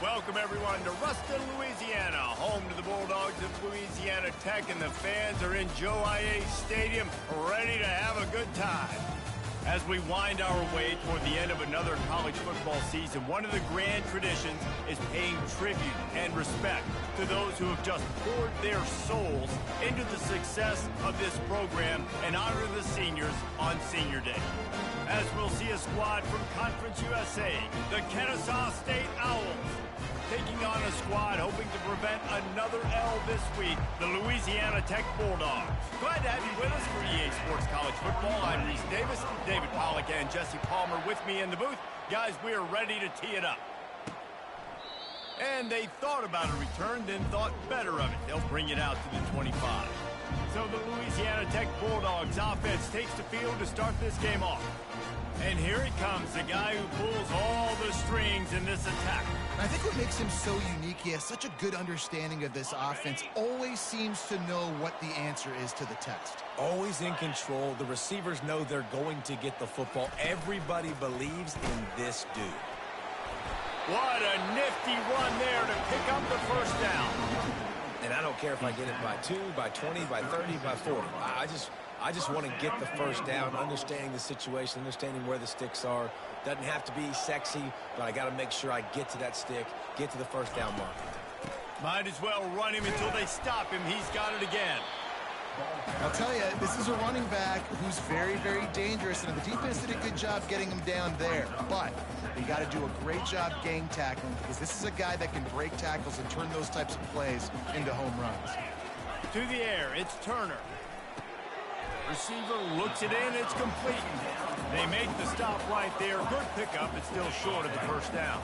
welcome everyone to Ruston, Louisiana, home to the Bulldogs of Louisiana Tech, and the fans are in Joe I.A. Stadium ready to have a good time. As we wind our way toward the end of another college football season, one of the grand traditions is paying tribute and respect to those who have just poured their souls into the success of this program and honor the seniors on Senior Day. As we'll see a squad from Conference USA, the Kennesaw State Owls, taking on a squad hoping to prevent another L this week, the Louisiana Tech Bulldogs. Glad to have you with us for EA Sports College Football. I'm Reese Davis, David Pollack and Jesse Palmer with me in the booth. Guys, we are ready to tee it up. And they thought about a return, then thought better of it. They'll bring it out to the 25. So the Louisiana Tech Bulldogs offense takes the field to start this game off. And here he comes, the guy who pulls all the strings in this attack. I think what makes him so unique, he has such a good understanding of this offense, always seems to know what the answer is to the test. Always in control. The receivers know they're going to get the football. Everybody believes in this dude. What a nifty run there to pick up the first down. And I don't care if I get it by 2, by 20, by 30, by 40. I just want to get the first down, understanding the situation, understanding where the sticks are. Doesn't have to be sexy, but I got to make sure I get to that stick, get to the first down mark. Might as well run him until they stop him. He's got it again. I'll tell you, this is a running back who's very, very dangerous, and the defense did a good job getting him down there. But you got to do a great job gang tackling, because this is a guy that can break tackles and turn those types of plays into home runs. To the air, it's Turner. Receiver looks it in, it's complete. They make the stop right there. Good pickup, it's still short of the first down.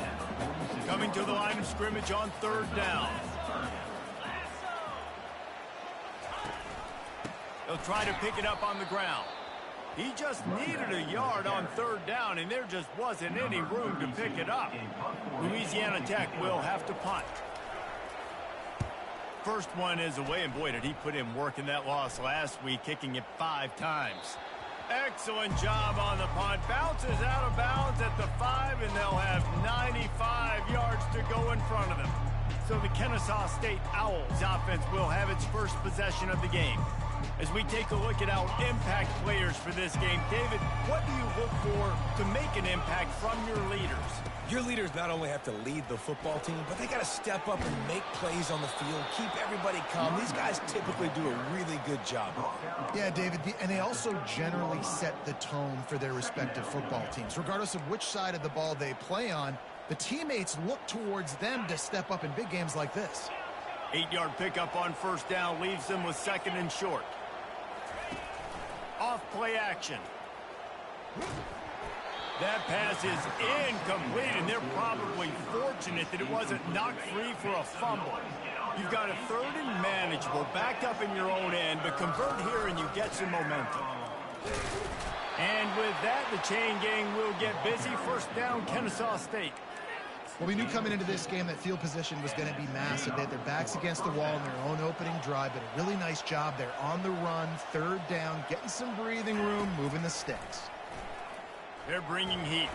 Coming to the line of scrimmage on third down. They'll try to pick it up on the ground. He just needed a yard on third down, and there just wasn't any room to pick it up. Louisiana Tech will have to punt. First one is away, and boy, did he put in work in that loss last week, kicking it 5 times. Excellent job on the punt. Bounces out of bounds at the 5, and they'll have 95 yards to go in front of them. So the Kennesaw State Owls offense will have its first possession of the game. As we take a look at our impact players for this game, David, what do you look for to make an impact from your leaders? Your leaders not only have to lead the football team, but they got to step up and make plays on the field, keep everybody calm. These guys typically do a really good job. Yeah, David, and they also generally set the tone for their respective football teams. Regardless of which side of the ball they play on, the teammates look towards them to step up in big games like this. 8-yard pickup on first down leaves them with second and short. Off play action. That pass is incomplete, and they're probably fortunate that it wasn't knocked free for a fumble. You've got a third and manageable, backed up in your own end, but convert here and you get some momentum. And with that, the chain gang will get busy. First down, Kennesaw State. Well, we knew coming into this game that field position was going to be massive. They had their backs against the wall in their own opening drive, but a really nice job there on the run, third down, getting some breathing room, moving the sticks. They're bringing heat.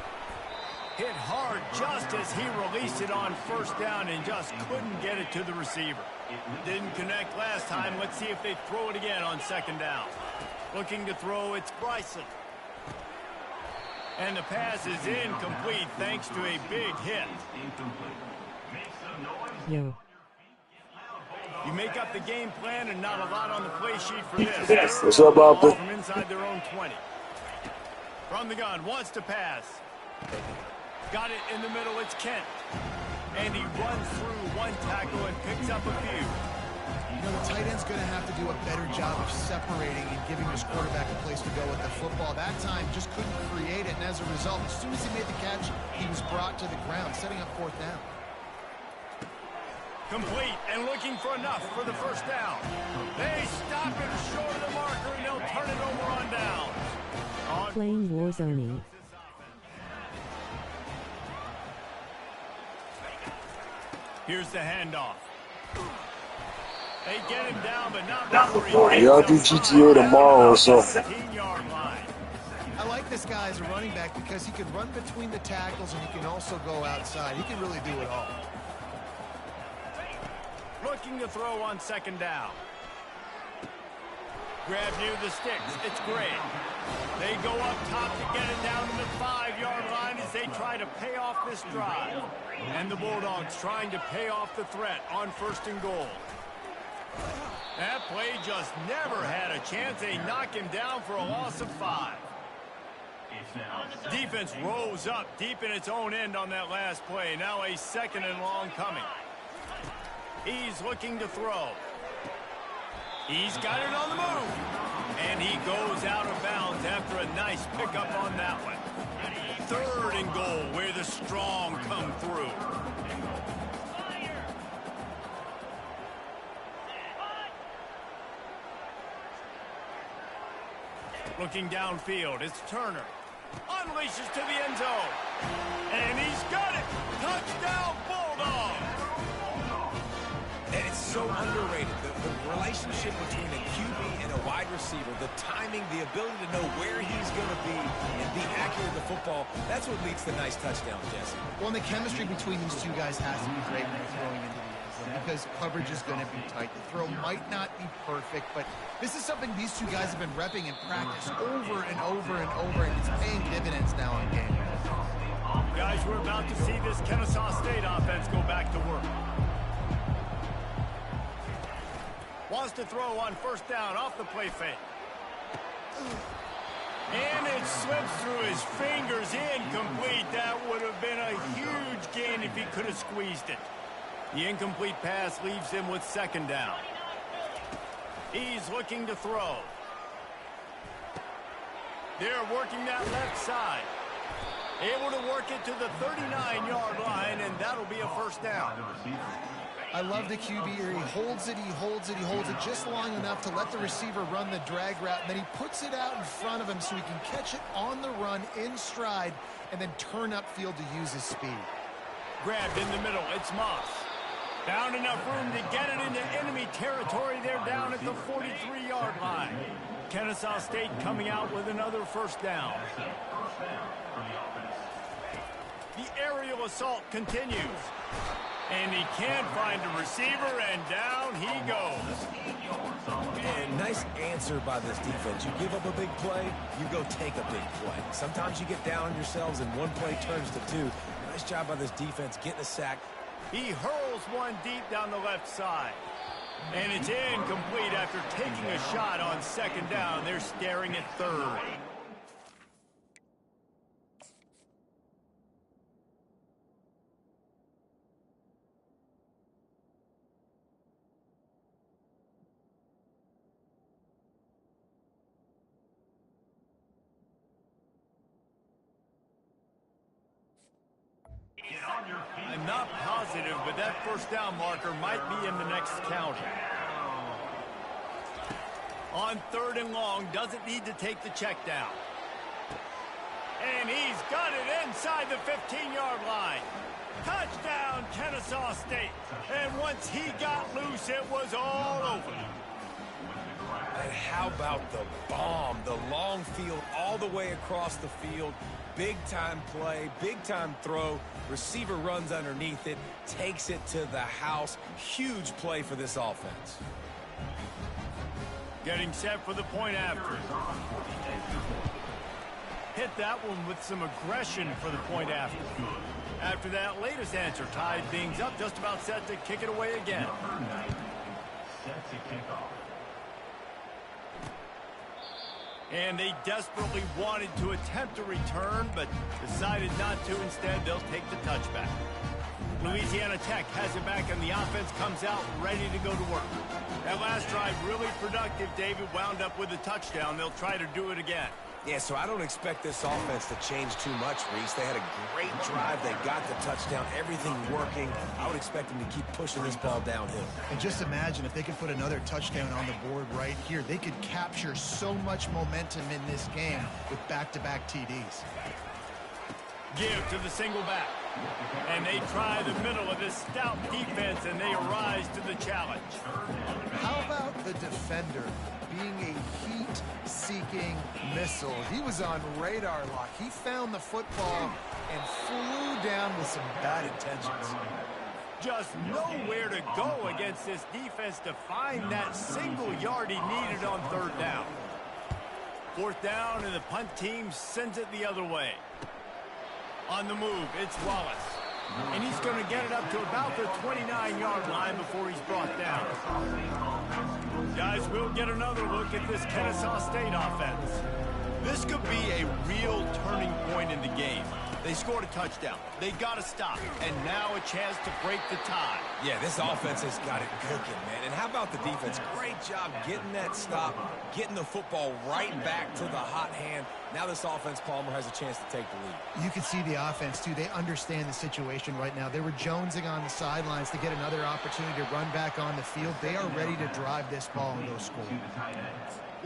Hit hard just as he released it on first down and just couldn't get it to the receiver. Didn't connect last time. Let's see if they throw it again on second down. Looking to throw, it's Bryson. And the pass is incomplete thanks to a big hit. Yo. You make up the game plan and not a lot on the play sheet for this. What's up, Papa? From inside their own 20. From the gun, wants to pass. Got it in the middle, it's Kent. And he runs through one tackle and picks up a few. You know, the tight end's going to have to do a better job of separating and giving his quarterback a place to go with the football. That time just couldn't create it, and as a result, as soon as he made the catch, he was brought to the ground, setting up fourth down. Complete and looking for enough for the first down. They stop him short of the marker, and they'll turn it over on down. Playing Warzone. Here's the handoff. They get him down, but not before he Y'all do GTA tomorrow or something. 15-yard line. I like this guy as a running back because he can run between the tackles and he can also go outside. He can really do it all. looking to throw on second down. Grab near the sticks. It's great. They go up top to get it down to the 5-yard line as they try to pay off this drive. And the Bulldogs trying to pay off the threat on 1st and goal. That play just never had a chance. They knock him down for a loss of 5. Defense rose up deep in its own end on that last play. Now a 2nd and long coming. He's looking to throw. He's got it on the move. And he goes out of bounds after a nice pickup on that one. 3rd and goal where the strong come through. Looking downfield, it's Turner. Unleashes to the end zone. And he's got it. Touchdown, Bulldogs. And it's so underrated. The relationship between a QB and a wide receiver, the timing, the ability to know where he's going to be and be accurate with the football, that's what leads to nice touchdowns, Jesse. Well, and the chemistry between these two guys has to be great when they're throwing into the end zone because coverage is going to be tight. The throw might not be perfect, but this is something these two guys have been repping in practice over and over and over, and it's paying dividends now in game. Guys, we're about to see this Kennesaw State offense go back to work. Wants to throw on 1st down off the play fake. And it slips through his fingers, incomplete. That would have been a huge gain if he could have squeezed it. The incomplete pass leaves him with 2nd down. He's looking to throw. They're working that left side. Able to work it to the 39-yard line, and that'll be a 1st down. I love the QB here. He holds it, he holds it, he holds it just long enough to let the receiver run the drag route, and then he puts it out in front of him so he can catch it on the run in stride and then turn upfield to use his speed. Grabbed in the middle. It's Moss. Found enough room to get it into enemy territory. They're down at the 43-yard line. Kennesaw State coming out with another 1st down. The aerial assault continues. And he can't find a receiver, and down he goes. And nice answer by this defense. You give up a big play, you go take a big play. Sometimes you get down on yourselves and one play turns to 2. Nice job by this defense getting a sack. He hurls one deep down the left side. And it's incomplete after taking a shot on 2nd down. They're staring at 3rd. I'm not positive, but that 1st down marker might be in the next county. On 3rd and long, doesn't need to take the check down. And he's got it inside the 15-yard line. Touchdown, Kennesaw State. And once he got loose, it was all over. And how about the bomb, the long field all the way across the field. Big-time play, big-time throw. Receiver runs underneath it, takes it to the house. Huge play for this offense. Getting set for the point after. Hit that one with some aggression for the point after. After that latest answer tied things up, just about set to kick it away again. And they desperately wanted to attempt a return, but decided not to. Instead, they'll take the touchback. Louisiana Tech has it back, and the offense comes out ready to go to work. That last drive really productive. David wound up with a touchdown. They'll try to do it again. Yeah, so I don't expect this offense to change too much, Reese. They had a great drive. They got the touchdown. Everything working. I would expect them to keep pushing this ball downhill. And just imagine if they could put another touchdown on the board right here. They could capture so much momentum in this game with back-to-back TDs. Give to the single back. And they try the middle of this stout defense, and they rise to the challenge. How about the defender being a heat-seeking missile? He was on radar lock. He found the football and flew down with some bad intentions. Just nowhere to go against this defense to find that single yard he needed on third down. Fourth down, and the punt team sends it the other way. On the move, it's Wallace. And he's going to get it up to about the 29-yard line before he's brought down. Guys, we'll get another look at this Kennesaw State offense. This could be a real turning point in the game. They scored a touchdown. They got to stop. And now a chance to break the tie. Yeah, this offense has got it cooking, man. And how about the defense? Great job getting that stop, getting the football right back to the hot hand. Now this offense, Palmer, has a chance to take the lead. You can see the offense, too. They understand the situation right now. They were jonesing on the sidelines to get another opportunity to run back on the field. They are ready to drive this ball and go score.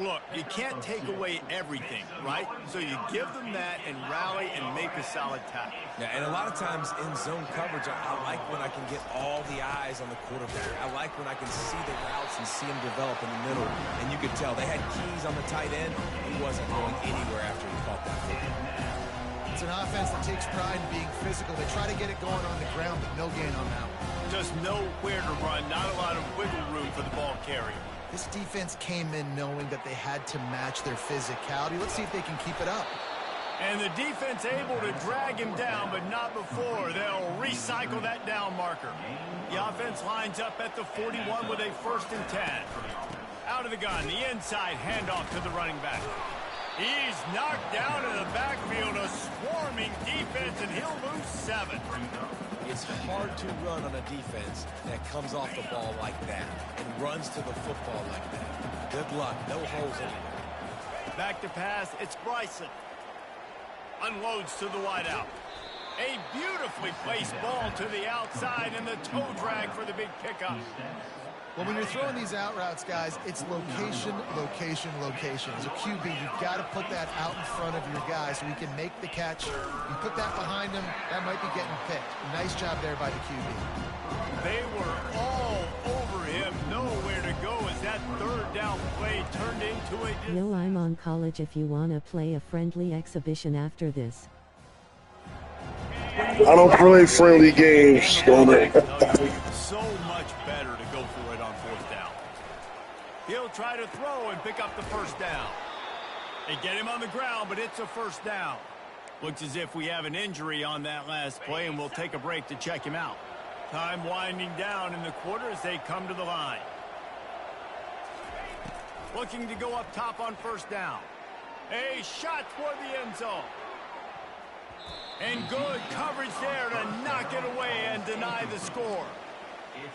Look, you can't take away everything, right? So you give them that and rally and make a solid tackle. Yeah, and a lot of times in zone coverage, I like when I can get all the eyes on the quarterback. I like when I can see the routes and see them develop in the middle. And you could tell they had keys on the tight end. He wasn't going anywhere after he caught that football. It's an offense that takes pride in being physical. They try to get it going on the ground, but no gain on that one. Just nowhere to run, not a lot of wiggle room for the ball carrier. This defense came in knowing that they had to match their physicality. Let's see if they can keep it up. And the defense able to drag him down, but not before. They'll recycle that down marker. The offense lines up at the 41 with a 1st and 10. Out of the gun, the inside handoff to the running back. He's knocked down in the backfield, a swarming defense, and he'll lose 7. It's hard to run on a defense that comes off the ball like that and runs to the football like that. Good luck. No holes anywhere. Back to pass. It's Bryson. Unloads to the wideout. A beautifully placed ball to the outside and the toe drag for the big pickup. Well, when you're throwing these out routes, guys, it's location, location, location. As a QB, you've got to put that out in front of your guy so he can make the catch. You put that behind him, that might be getting picked. Nice job there by the QB. They were all over him. Nowhere to go as that third down play turned into a... Yo, I'm on college if you wanna play a friendly exhibition after this. I don't play friendly games, don't I? So much better to go for it on 4th down. He'll try to throw and pick up the 1st down. They get him on the ground, but it's a 1st down. Looks as if we have an injury on that last play, and we'll take a break to check him out. Time winding down in the quarter as they come to the line. Looking to go up top on 1st down. A shot toward the end zone. And good coverage there to knock it away and deny the score.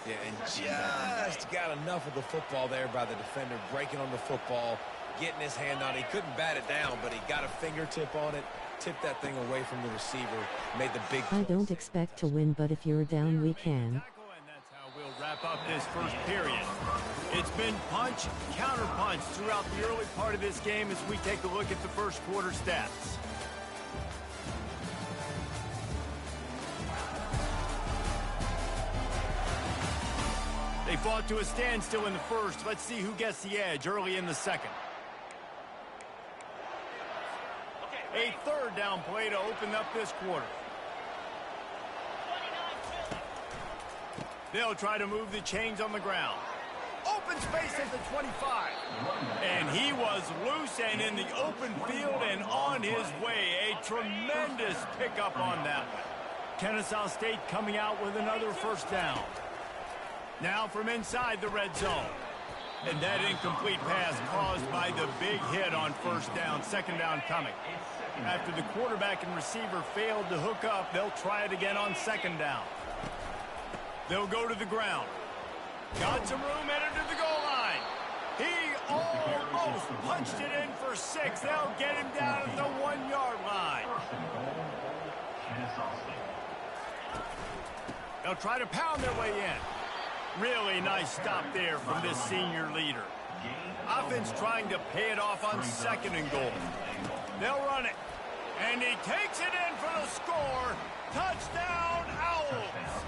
Yeah, and just got enough of the football there by the defender, breaking on the football, getting his hand on it. He couldn't bat it down, but he got a fingertip on it, tipped that thing away from the receiver, made the big... I don't expect to win, but if you're down, we can. And that's how we'll wrap up this first period. It's been punch, counter punch throughout the early part of this game as we take a look at the first quarter stats. They fought to a standstill in the first. Let's see who gets the edge early in the second. A 3rd down play to open up this quarter. They'll try to move the chains on the ground. Open space at the 25. And he was loose and in the open field and on his way. A tremendous pickup on that one. Kennesaw State coming out with another 1st down. Now from inside the red zone. And that incomplete pass caused by the big hit on 1st down. 2nd down coming. After the quarterback and receiver failed to hook up, they'll try it again on 2nd down. They'll go to the ground. Got some room, headed to the goal line. He almost punched it in for 6. They'll get him down at the 1-yard line. They'll try to pound their way in. Really nice stop there from this senior leader. Offense trying to pay it off on 2nd and goal. They'll run it. And he takes it in for the score. Touchdown, Owls.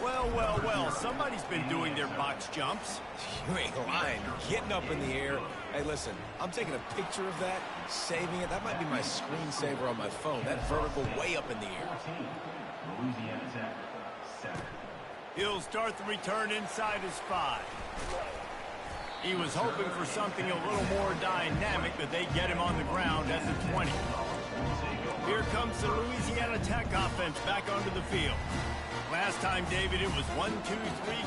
Well, well, well. Somebody's been doing their box jumps. You ain't lying. Getting up in the air. Hey, listen, I'm taking a picture of that, saving it. That might be my screensaver on my phone. That vertical way up in the air. He'll start the return inside his 5. He was hoping for something a little more dynamic, but they get him on the ground at the 20. Here comes the Louisiana Tech offense back onto the field. Last time, David, it was 1-2-3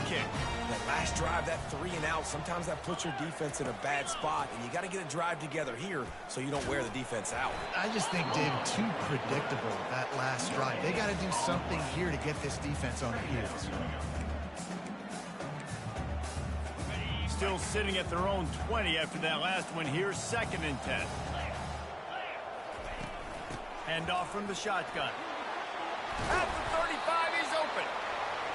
kick. That last drive, that 3 and out, sometimes that puts your defense in a bad spot, and you got to get a drive together here so you don't wear the defense out. I just think, David, too predictable, that last drive. They got to do something here to get this defense on their heels. Still sitting at their own 20 after that last one. Here's 2nd and 10. Hand off from the shotgun. At the 35, he's open.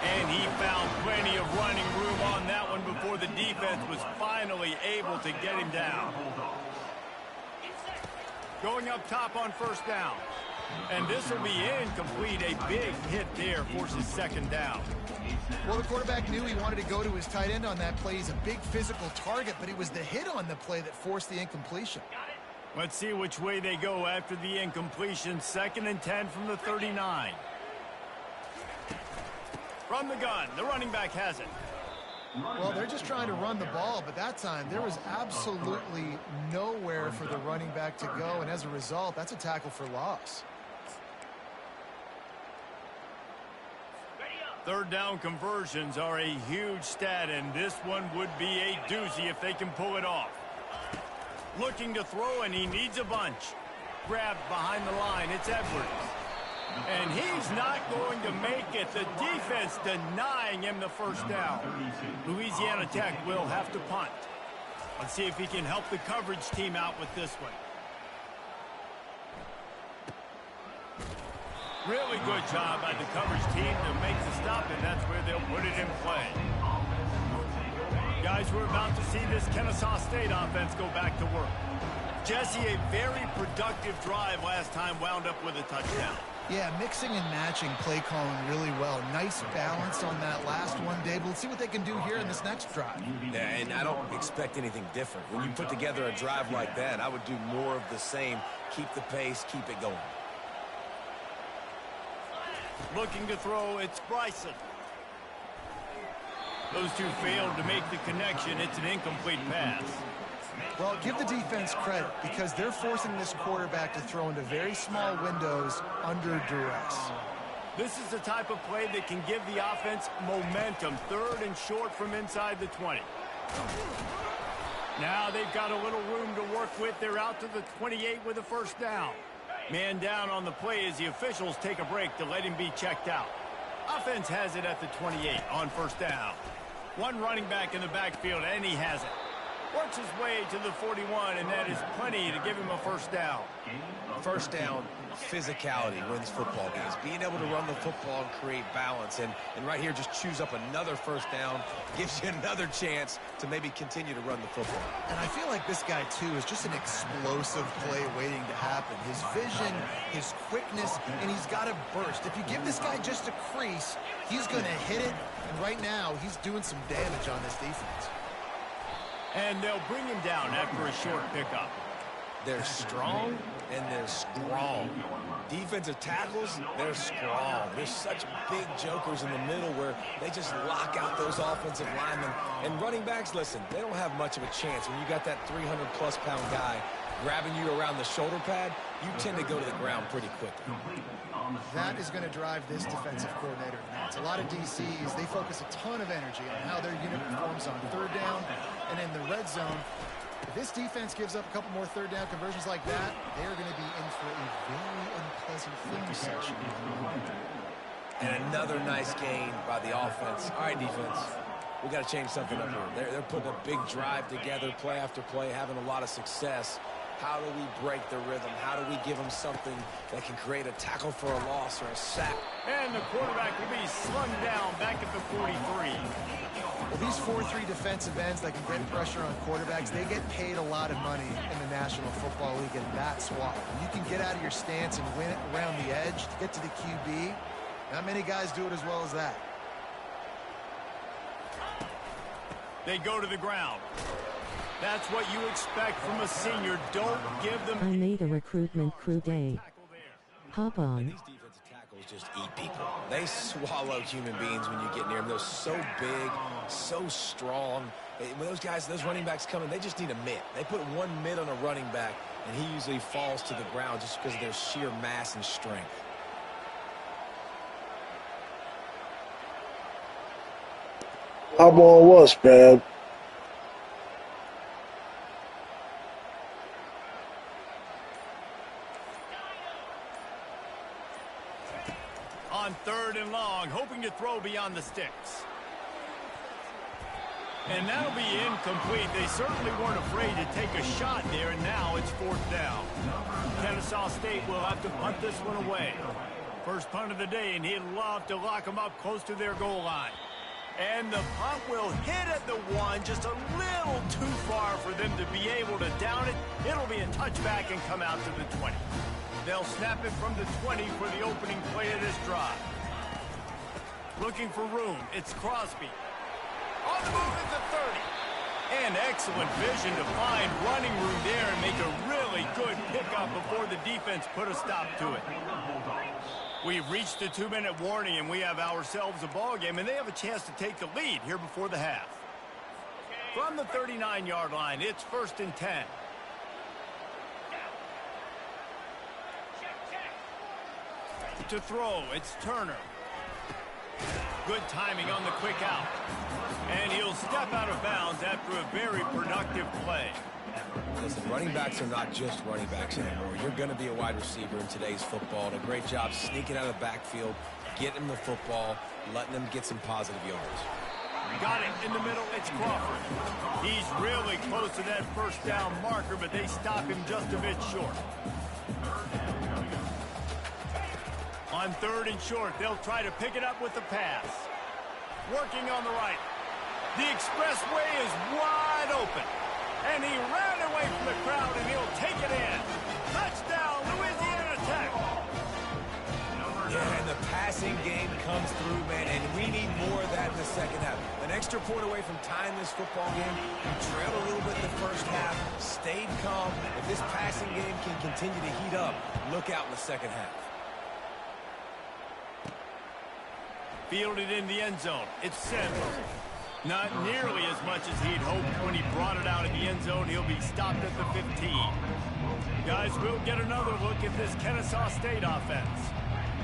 And he found plenty of running room on that one before the defense was finally able to get him down. Going up top on 1st down. And this will be incomplete. A big hit there forces 2nd down. Well, the quarterback knew he wanted to go to his tight end on that play. He's a big physical target, but it was the hit on the play that forced the incompletion. Let's see which way they go after the incompletion. 2nd and 10 from the 39. From the gun, the running back has it. Well, they're just trying to run the ball, but that time there was absolutely nowhere for the running back to go, and as a result, that's a tackle for loss. 3rd down conversions are a huge stat, and this one would be a doozy if they can pull it off. Looking to throw, and he needs a bunch. Grabbed behind the line, it's Edwards. And he's not going to make it. The defense denying him the 1st down. Louisiana Tech will have to punt. Let's see if he can help the coverage team out with this one. Really good job by the coverage team to make the stop, and that's where they'll put it in play. Guys, we're about to see this Kennesaw State offense go back to work. Jesse, a very productive drive last time wound up with a touchdown. Yeah, mixing and matching play calling really well. Nice balance on that last one, Dave. Let's see what they can do here in this next drive. Yeah, and I don't expect anything different. When you put together a drive like that, I would do more of the same. Keep the pace, keep it going. Looking to throw, it's Bryson. Those two failed to make the connection. It's an incomplete pass. Well, give the defense credit because they're forcing this quarterback to throw into very small windows under duress. This is the type of play that can give the offense momentum. 3rd and short from inside the 20. Now they've got a little room to work with. They're out to the 28 with a 1st down. Man down on the play as the officials take a break to let him be checked out. Offense has it at the 28 on 1st down. One running back in the backfield, and he has it. Works his way to the 41, and that is plenty to give him a 1st down. 1st down, physicality wins football games. Being able to run the football and create balance. And right here, just choose up another 1st down. Gives you another chance to maybe continue to run the football. And I feel like this guy, too, is just an explosive play waiting to happen. His vision, his quickness, and he's got to burst. If you give this guy just a crease, he's going to hit it. And right now, he's doing some damage on this defense. And they'll bring him down after a short pickup. They're strong, and they're strong. Defensive tackles, they're strong. There's such big jokers in the middle where they just lock out those offensive linemen. And running backs, listen, they don't have much of a chance. When you got that 300-plus pound guy grabbing you around the shoulder pad, you tend to go to the ground pretty quickly. That is going to drive this defensive coordinator nuts. A lot of DCs, they focus a ton of energy on how their unit performs on 3rd down and in the red zone. If this defense gives up a couple more 3rd down conversions like that, they are going to be in for a very unpleasant film session. And another nice gain by the offense. All right, defense, we got to change something up here. They're putting a big drive together, play after play, having a lot of success. How do we break the rhythm? How do we give them something that can create a tackle for a loss or a sack? And the quarterback will be slung down back at the 43. Well, these 4-3 defensive ends that can get pressure on quarterbacks, they get paid a lot of money in the National Football League, and that's why. You can get out of your stance and win it around the edge to get to the QB. Not many guys do it as well as that. They go to the ground. That's what you expect from a senior. Don't give them... I made a recruitment crew day. Hop on. These defensive tackles, just eat people. They swallow human beings when you get near them. They're so big, so strong. When those running backs come in, they just need a mitt. They put one mitt on a running back, and he usually falls to the ground just because of their sheer mass and strength. Our ball was bad. On 3rd and long, hoping to throw beyond the sticks. And that'll be incomplete. They certainly weren't afraid to take a shot there, and now it's 4th down. Kennesaw State will have to punt this one away. First punt of the day, and he'd love to lock them up close to their goal line. And the punt will hit at the 1, just a little too far for them to be able to down it. It'll be a touchback and come out to the 20. They'll snap it from the 20 for the opening play of this drive. Looking for room, it's Crosby. On the move at the 30. And excellent vision to find running room there and make a really good pickup before the defense put a stop to it. We've reached the 2-minute warning, and we have ourselves a ball game, and they have a chance to take the lead here before the half. From the 39-yard line, it's 1st and 10. To throw, it's Turner. Good timing on the quick out. And he'll step out of bounds after a very productive play. Listen, running backs are not just running backs anymore. You're going to be a wide receiver in today's football. And a great job sneaking out of the backfield, getting the football, letting them get some positive yards. Got it in the middle. It's Crawford. He's really close to that 1st down marker, but they stop him just a bit short. On 3rd and short, they'll try to pick it up with the pass. Working on the right. The expressway is wide open. And he ran away from the crowd, and he'll take it in. Touchdown, Louisiana Tech. Yeah, and the passing game comes through, man, and we need more of that in the second half. An extra point away from tying this football game. You trailed a little bit in the first half, stayed calm. If this passing game can continue to heat up, look out in the second half. Fielded in the end zone. It's Sandler. Not nearly as much as he'd hoped when he brought it out of the end zone. He'll be stopped at the 15. Guys, we'll get another look at this Kennesaw State offense.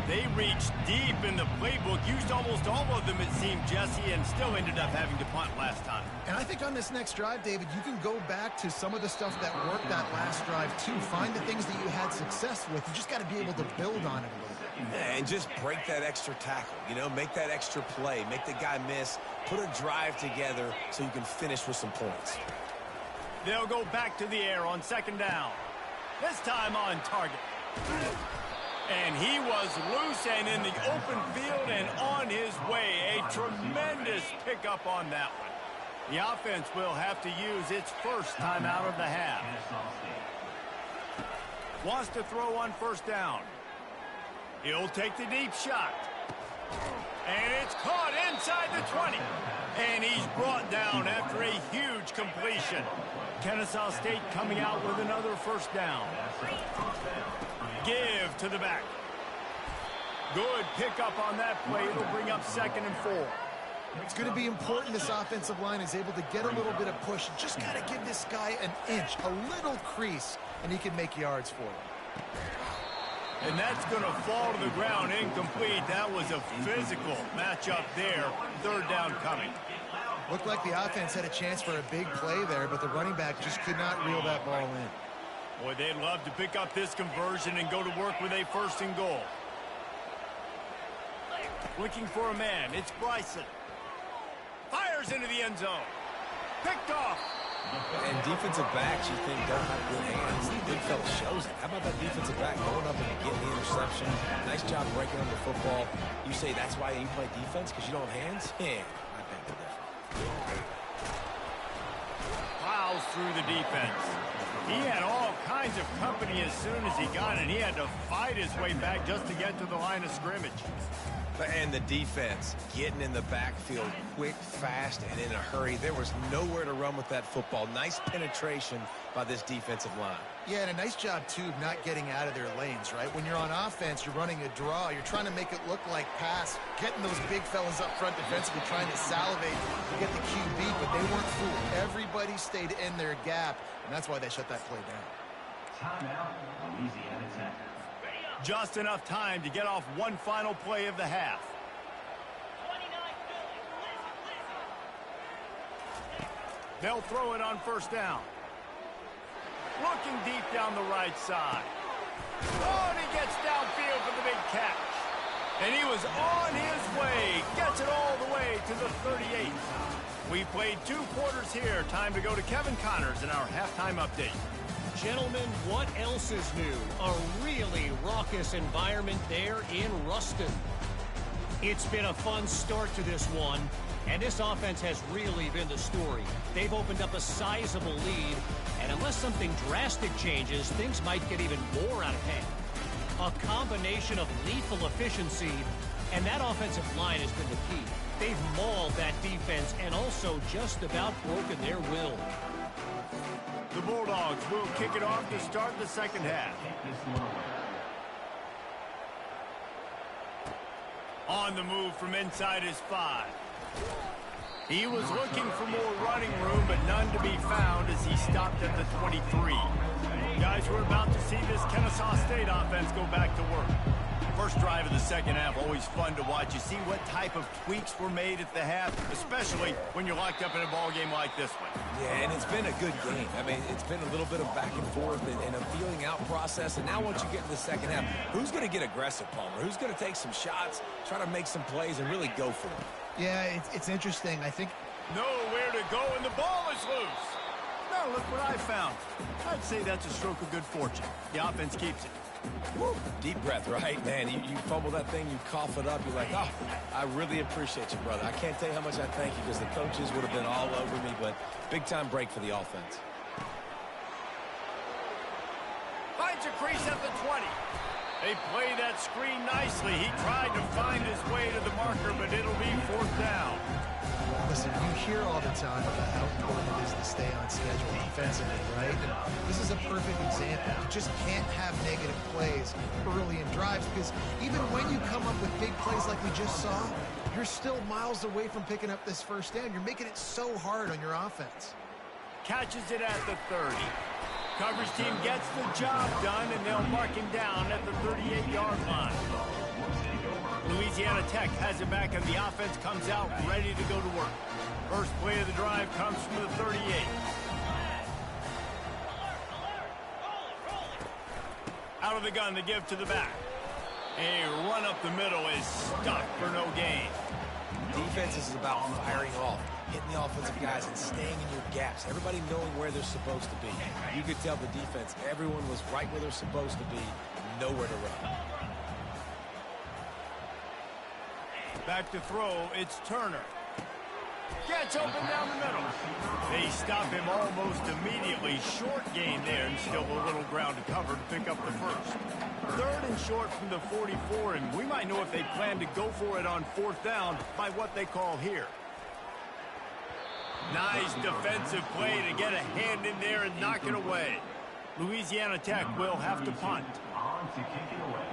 They reached deep in the playbook, used almost all of them, it seemed, Jesse, and still ended up having to punt last time. And I think on this next drive, David, you can go back to some of the stuff that worked that last drive, too. Find the things that you had success with. You just got to be able to build on it a little bit. And just break that extra tackle, make that extra play, make the guy miss, put a drive together so you can finish with some points. They'll go back to the air on 2nd down. This time on target. And he was loose and in the open field and on his way. A tremendous pickup on that one. The offense will have to use its first timeout of the half. Wants to throw on 1st down. He'll take the deep shot. And it's caught inside the 20. And he's brought down after a huge completion. Kennesaw State coming out with another 1st down. Give to the back. Good pickup on that play. It'll bring up 2nd and 4. It's going to be important this offensive line is able to get a little bit of push. Just got to give this guy an inch, a little crease, and he can make yards for him. And that's going to fall to the ground incomplete. That was a physical matchup there. 3rd down coming. Looked like the offense had a chance for a big play there, but the running back just could not reel that ball in. Boy, they'd love to pick up this conversion and go to work with a 1st and goal. Looking for a man. It's Bryson. Fires into the end zone. Picked off. And defensive backs you think don't have good hands. The big fella shows it. How about that defensive back going up and getting the interception? Nice job breaking up the football. You say that's why you play defense, because you don't have hands? Yeah, I think they're different. Plows through the defense. He had all kinds of company as soon as he got it. He had to fight his way back just to get to the line of scrimmage. And the defense getting in the backfield quick, fast, and in a hurry. There was nowhere to run with that football. Nice penetration by this defensive line. Yeah, and a nice job, too, of not getting out of their lanes, right? When you're on offense, you're running a draw. You're trying to make it look like pass, getting those big fellas up front defensively, trying to salivate to get the QB, but they weren't fooled. Everybody stayed in their gap, and that's why they shut that play down. Timeout, Louisiana Tech. Just enough time to get off one final play of the half. They'll throw it on first down. Looking deep down the right side. Oh, and he gets downfield for the big catch. And he was on his way. Gets it all the way to the 38. We played 2 quarters here. Time to go to Kevin Connors in our halftime update. Gentlemen, what else is new? A really raucous environment there in Ruston. It's been a fun start to this one, and this offense has really been the story. They've opened up a sizable lead, and unless something drastic changes, things might get even more out of hand. A combination of lethal efficiency, and that offensive line has been the key. They've mauled that defense and also just about broken their will. The Bulldogs will kick it off to start the second half. On the move from inside his 5. He was looking for more running room, but none to be found as he stopped at the 23. Guys, we're about to see this Kennesaw State offense go back to work. First drive of the second half, always fun to watch. You see what type of tweaks were made at the half, especially when you're locked up in a ball game like this one. Yeah, and it's been a good game. I mean, it's been a little bit of back and forth and a feeling out process. And now once you get to the second half, who's going to get aggressive, Palmer? Who's going to take some shots, try to make some plays, and really go for it? Yeah, it's interesting. I think nowhere to go, and the ball is loose. Now look what I found. I'd say that's a stroke of good fortune. The offense keeps it. Woo. Deep breath, right? Man, you fumble that thing, you cough it up, you're like, oh, I really appreciate you, brother. I can't tell you how much I thank you because the coaches would have been all over me, but big-time break for the offense. Finds a crease at the 20. They play that screen nicely. He tried to find his way to the marker, but it'll be 4th down. Listen, you hear all the time about how important it is to stay on schedule defensively, right? And this is a perfect example. You just can't have negative plays early in drives because even when you come up with big plays like we just saw, you're still miles away from picking up this first down. You're making it so hard on your offense. Catches it at the 30. Coverage team gets the job done, and they'll mark him down at the 38-yard line. Louisiana Tech has it back, and the offense comes out ready to go to work. First play of the drive comes from the 38. Out of the gun to give to the back. A run up the middle is stuck for no gain. Defense is about firing off, hitting the offensive guys and staying in your gaps. Everybody knowing where they're supposed to be. You could tell the defense, everyone was right where they're supposed to be, nowhere to run. Back to throw, it's Turner. Gets open down the middle. They stop him almost immediately. Short gain there, and still a little ground to cover to pick up the first. 3rd and short from the 44, and we might know if they plan to go for it on 4th down by what they call here. Nice defensive play to get a hand in there and knock it away. Louisiana Tech will have to punt. On to kick it away.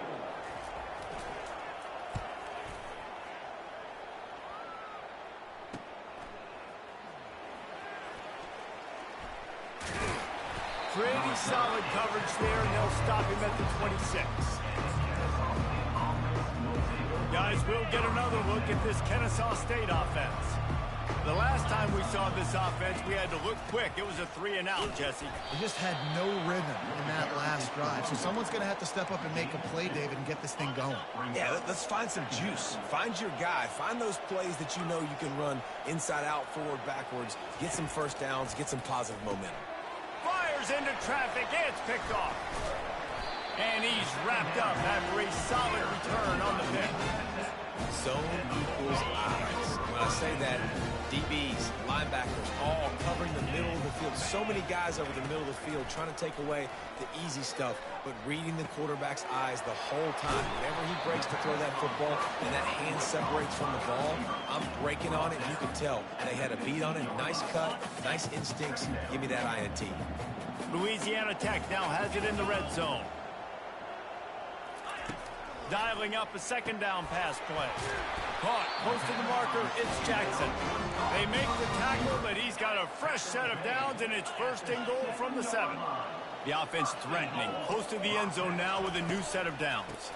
Pretty solid coverage there, and they'll stop him at the 26. Guys, we'll get another look at this Kennesaw State offense. The last time we saw this offense, we had to look quick. It was a 3-and-out, Jesse. They just had no rhythm in that last drive. So someone's going to have to step up and make a play, David, and get this thing going. Yeah, let's find some juice. Find your guy. Find those plays that you know you can run inside out, forward, backwards. Get some first downs. Get some positive momentum. Fires into traffic. It's picked off. And he's wrapped up after a solid return on the pick. Zone equals eyes. When I say that, DBs, linebackers, all covering the middle of the field. So many guys over the middle of the field trying to take away the easy stuff, but reading the quarterback's eyes the whole time. Whenever he breaks to throw that football and that hand separates from the ball, I'm breaking on it. You can tell they had a beat on it. Nice cut, nice instincts. Give me that INT. Louisiana Tech now has it in the red zone. Dialing up a second down pass play. Caught close to the marker, it's Jackson. They make the tackle, but he's got a fresh set of downs, and it's first and goal from the 7. The offense threatening, close to the end zone now with a new set of downs.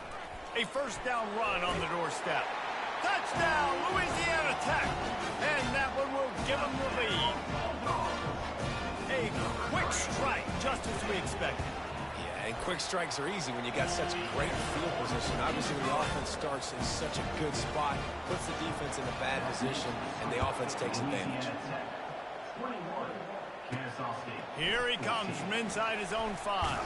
A first down run on the doorstep. Touchdown, Louisiana Tech! And that one will give them the lead. A quick strike, just as we expected. And quick strikes are easy when you got such great field position. Obviously, when the offense starts in such a good spot, puts the defense in a bad position, and the offense takes advantage. Here he comes from inside his own 5.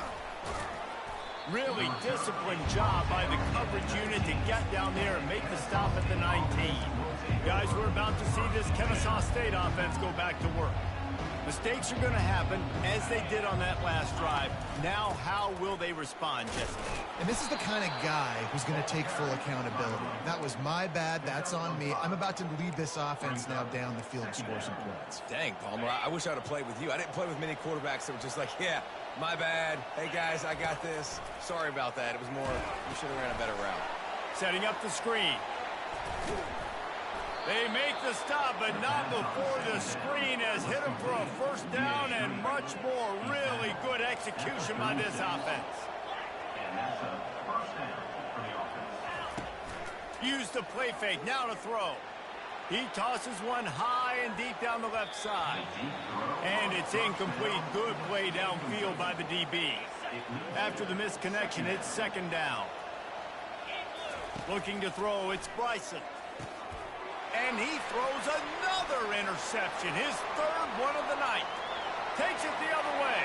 Really disciplined job by the coverage unit to get down there and make the stop at the 19. Guys, we're about to see this Kennesaw State offense go back to work. Mistakes are going to happen, as they did on that last drive. Now, how will they respond, Jesse? And this is the kind of guy who's going to take full accountability. That was my bad. That's on me. I'm about to lead this offense now down the field and score some points. Dang, Palmer, I wish I'd have played with you. I didn't play with many quarterbacks that were just like, yeah, my bad. Hey, guys, I got this. Sorry about that. It was more, you should have ran a better route. Setting up the screen. They make the stop, but not before the screen has hit them for a first down and much more. Really good execution by this offense. And that's a first down for the offense. Use the play fake, now to throw. He tosses one high and deep down the left side. And it's incomplete. Good play downfield by the DB. After the misconnection, it's second down. Looking to throw, it's Bryson. And he throws another interception, his third one of the night. Takes it the other way.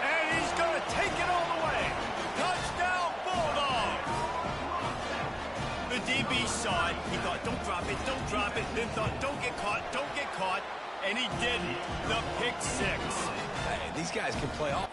And he's going to take it all the way. Touchdown, Bulldogs! The DB saw it. He thought, don't drop it, don't drop it. Then thought, don't get caught, don't get caught. And he didn't. The pick 6. Hey, these guys can play off.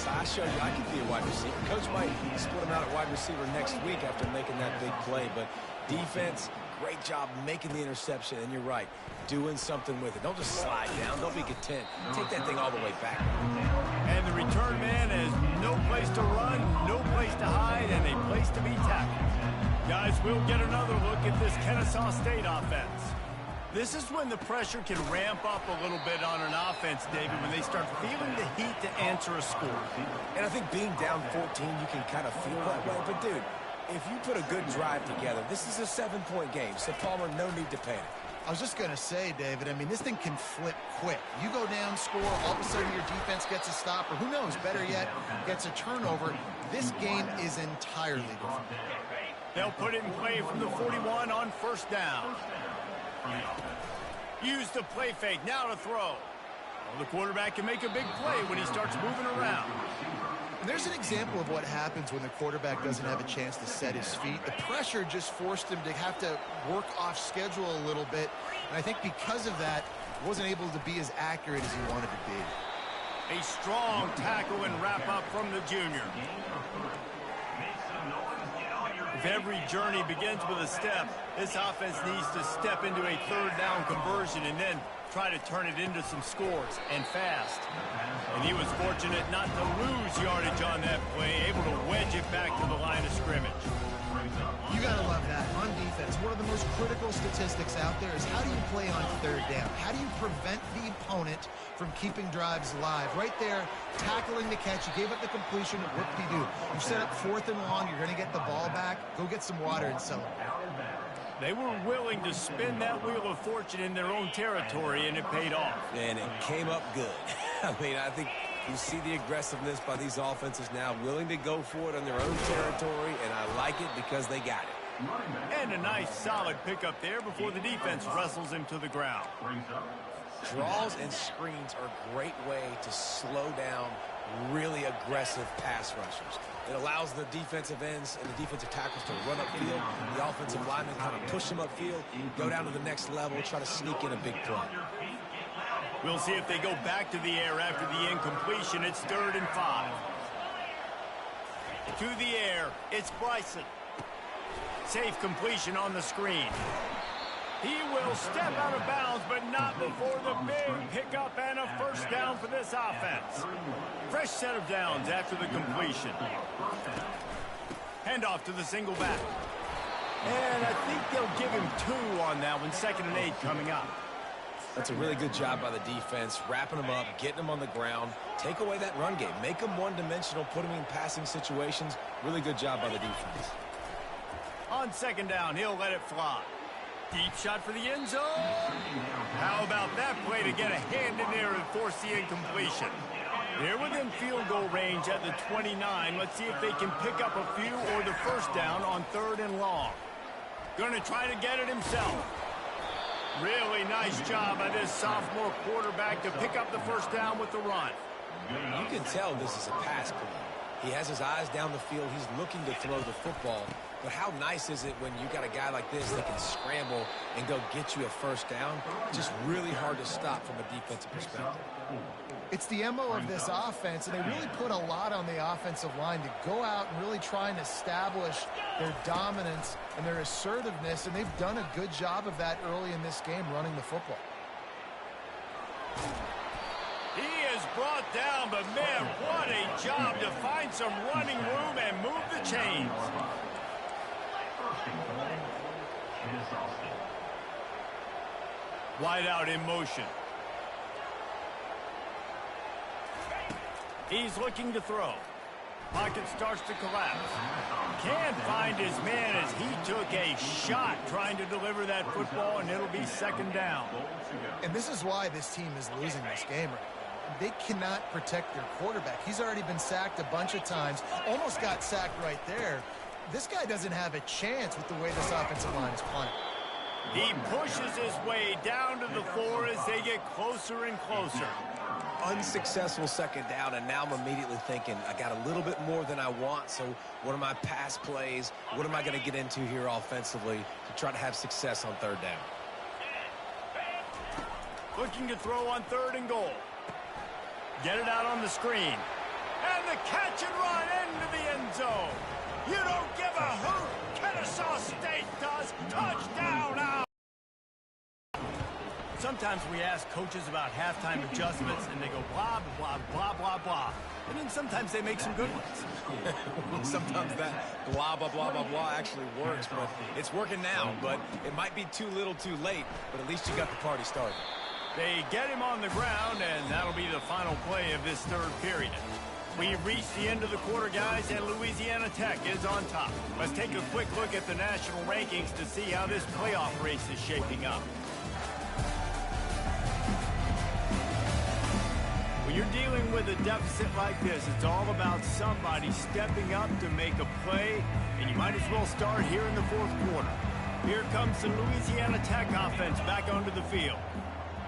I show you I can be a wide receiver. Coach might split him out at wide receiver next week after making that big play, but defense, great job making the interception, and you're right, doing something with it. Don't just slide down. Don't be content. Take that thing all the way back. And the return man has no place to run, no place to hide, and a place to be tackled. Guys, we'll get another look at this Kennesaw State offense. This is when the pressure can ramp up a little bit on an offense, David, when they start feeling the heat to answer a score. And I think being down 14, you can kind of feel that way. But, dude, if you put a good drive together, this is a 7-point game. So, Palmer, no need to panic. I was just going to say, David, I mean, this thing can flip quick. You go down, score, all of a sudden your defense gets a stop, or who knows, better yet, gets a turnover. This game is entirely different. They'll put it in play from the 41 on first down. Use the play fake, now to throw. Well, the quarterback can make a big play when he starts moving around. And there's an example of what happens when the quarterback doesn't have a chance to set his feet. The pressure just forced him to have to work off schedule a little bit. And I think because of that, he wasn't able to be as accurate as he wanted to be. A strong tackle and wrap up from the junior. If every journey begins with a step, this offense needs to step into a third down conversion and then try to turn it into some scores, and fast. And he was fortunate not to lose yardage on that play, able to wedge it back to the line of scrimmage. You got to love that. On defense, one of the most critical statistics out there is how do you play on third down? How do you prevent the opponent from keeping drives alive? Right there, tackling the catch. You gave up the completion. What do you do? You set up 4th and long. You're going to get the ball back. Go get some water and celebrate. They were willing to spin that wheel of fortune in their own territory, and it paid off. And it came up good. I mean, I think you see the aggressiveness by these offenses now, willing to go for it on their own territory, and I like it because they got it. And a nice, solid pickup there before the defense wrestles him to the ground. Draws and screens are a great way to slow down really aggressive pass rushers. It allows the defensive ends and the defensive tackles to run upfield. The offensive linemen kind of push them upfield, go down to the next level, try to sneak in a big play. We'll see if they go back to the air after the incompletion. It's 3rd and 5. To the air, it's Bryson. Safe completion on the screen. He will step out of bounds, but not before the big pickup and a first down for this offense. Fresh set of downs after the completion. Handoff to the single back. And I think they'll give him 2 on that one. 2nd and 8 coming up. That's a really good job by the defense, wrapping them up, getting them on the ground. Take away that run game. Make them one-dimensional, put them in passing situations. Really good job by the defense. On 2nd down, he'll let it fly. Deep shot for the end zone. How about that play to get a hand in there and force the incompletion? They're within field goal range at the 29. Let's see if they can pick up a few or the first down on 3rd and long. Gonna try to get it himself. Really nice job by this sophomore quarterback to pick up the first down with the run. You can tell this is a pass play. He has his eyes down the field. He's looking to throw the football. But how nice is it when you got a guy like this that can scramble and go get you a first down? Just really hard to stop from a defensive perspective. It's the MO of this offense, and they really put a lot on the offensive line to go out and really try and establish their dominance and their assertiveness, and they've done a good job of that early in this game running the football. He is brought down, but man, what a job to find some running room and move the chains. Wide out in motion. He's looking to throw. Pocket starts to collapse. Can't find his man as he took a shot trying to deliver that football, and it'll be 2nd down. And this is why this team is losing this game right now. They cannot protect their quarterback. He's already been sacked a bunch of times. Almost got sacked right there. This guy doesn't have a chance with the way this offensive line is playing. He pushes his way down to the 4 as they get closer and closer. Unsuccessful 2nd down, and now I'm immediately thinking, I got a little bit more than I want, so what are my pass plays? What am I going to get into here offensively to try to have success on 3rd down? Looking to throw on 3rd and goal. Get it out on the screen. And the catch and run into the end zone. You don't give a hoot. Kennesaw State does. Touchdown out. Sometimes we ask coaches about halftime adjustments, and they go blah, blah, blah, blah, blah. And then sometimes they make some good ones. Sometimes that blah, blah, blah, blah, blah actually works, but it's working now. But it might be too little too late, but at least you got the party started. They get him on the ground, and that'll be the final play of this 3rd period. We've reached the end of the quarter, guys, and Louisiana Tech is on top. Let's take a quick look at the national rankings to see how this playoff race is shaping up. When you're dealing with a deficit like this, it's all about somebody stepping up to make a play, and you might as well start here in the 4th quarter. Here comes the Louisiana Tech offense back onto the field.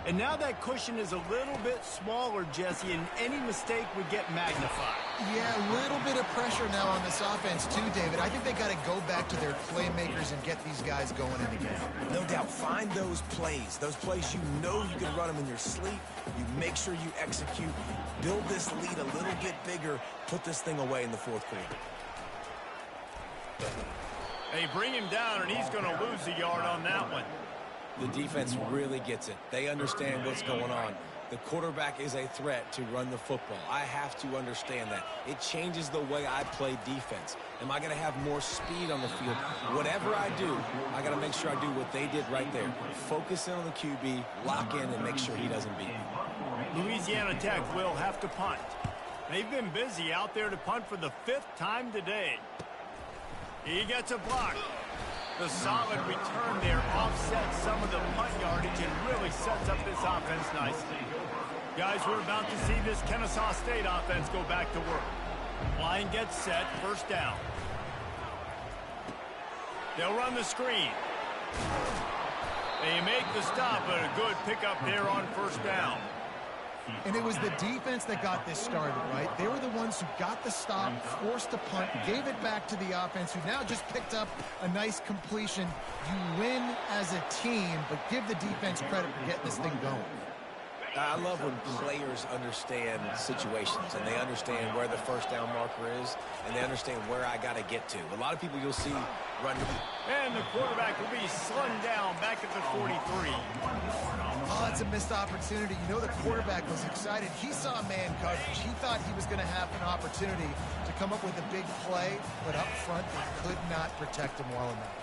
And now that cushion is a little bit smaller, Jesse, and any mistake would get magnified. Yeah, a little bit of pressure now on this offense too, David. I think they got to go back to their playmakers and get these guys going in the game. No doubt. Find those plays you know you can run them in your sleep. You make sure you execute. Build this lead a little bit bigger. Put this thing away in the 4th quarter. They bring him down, and he's going to lose a yard on that one. The defense really gets it. They understand what's going on. The quarterback is a threat to run the football. I have to understand that. It changes the way I play defense. Am I going to have more speed on the field? Whatever I do, I got to make sure I do what they did right there. Focus in on the QB, lock in, and make sure he doesn't beat me. Louisiana Tech will have to punt. They've been busy out there to punt for the 5th time today. He gets a block. The solid return there offsets some of the punt yardage and really sets up this offense nicely. Guys, we're about to see this Kennesaw State offense go back to work. Line gets set, 1st down. They'll run the screen. They make the stop, but a good pickup there on 1st down. And it was the defense that got this started, right? They were the ones who got the stop, forced a punt, gave it back to the offense, who now just picked up a nice completion. You win as a team, but give the defense credit for getting this thing going. I love when players understand situations and they understand where the first down marker is and they understand where I got to get to. A lot of people you'll see run. And the quarterback will be slung down back at the 43. Oh, that's a missed opportunity. You know, the quarterback was excited. He saw man coverage. He thought he was going to have an opportunity to come up with a big play, but up front, they could not protect him well enough.